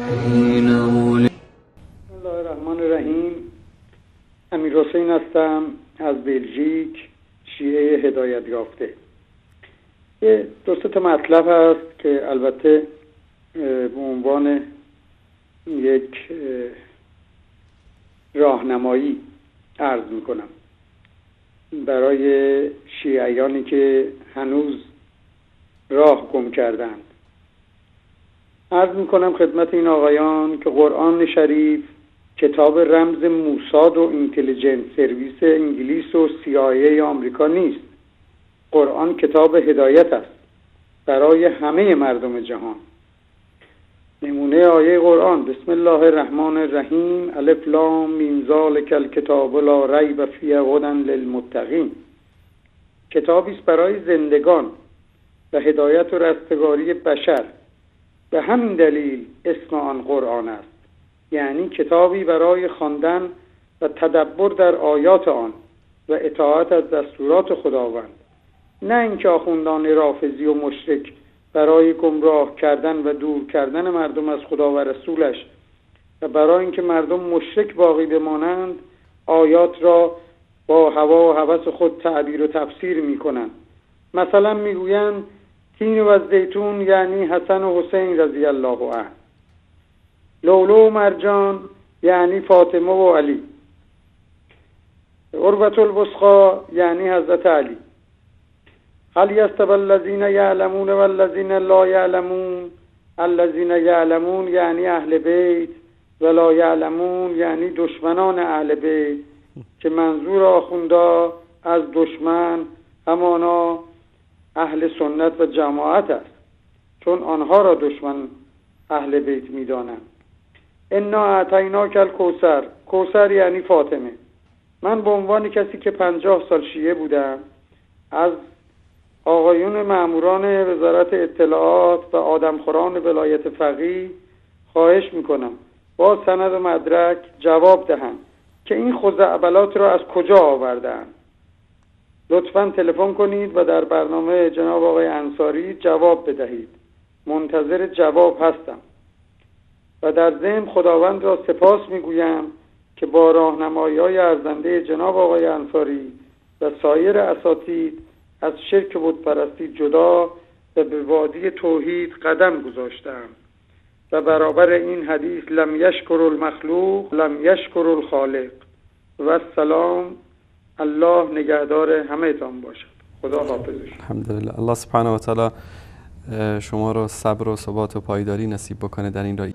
بسم الله الرحمن الرحیم. امیرحسین هستم از بلژیک، شیعه هدایت یافته. یه دو تا مطلب هست که البته به عنوان یک راهنمایی عرض میکنم برای شیعیانی که هنوز راه گم کردند. عرض میکنم خدمت این آقایان که قرآن شریف کتاب رمز موساد و اینتلیجنس سرویس انگلیس و CIA آمریکا نیست. قرآن کتاب هدایت است برای همه مردم جهان. نمونه آیه قرآن: بسم الله الرحمن الرحیم، الف لام میم ذالک الکتاب لا ریب فیه هدی للمتقین. کتابی است برای زندگان و هدایت و رستگاری بشر. به همین دلیل اسم آن قرآن است، یعنی کتابی برای خواندن و تدبر در آیات آن و اطاعت از دستورات خداوند، نه اینکه آخوندان رافضی و مشرک برای گمراه کردن و دور کردن مردم از خدا و رسولش و برای اینکه مردم مشرک باقی بمانند آیات را با هوا و هوس خود تعبیر و تفسیر می‌کنند. مثلا میگویند تین و زیتون یعنی حسن و حسین رضی الله عنه، لولو و مرجان یعنی فاطمه و علی، عروة الوثقی یعنی حضرت علی. هل یستوی الذین یعلمون والذین لا یعلمون. الذین یعلمون یعنی اهل بیت و لا یعلمون یعنی دشمنان اهل بیت، که منظور آخوندا از دشمن همانا اهل سنت و جماعت است، چون آنها را دشمن اهل بیت می‌دانند. انا اعطیناک الکوثر. کوثر یعنی فاطمه. من به عنوان کسی که 50 سال شیعه بودم از آقایون ماموران وزارت اطلاعات و آدمخوران ولایت فقیه خواهش میکنم با سند و مدرک جواب دهند که این خزعبلات را از کجا آوردند. لطفاً تلفن کنید و در برنامه جناب آقای انصاری جواب بدهید. منتظر جواب هستم. و در ضمن خداوند را سپاس میگویم که با راهنمایی‌های ارزنده جناب آقای انصاری و سایر اساتید از شرک و بتپرستی جدا و به وادی توحید قدم گذاشتم و برابر این حدیث لم یشکر المخلوق لم یشکر الخالق. و السلام. الله نگهدار همه تان باشد. خدا حافظش. الحمدلله. الله سبحانه و تعالی شما رو صبر و ثبات و پایداری نصیب بکنه در این راه.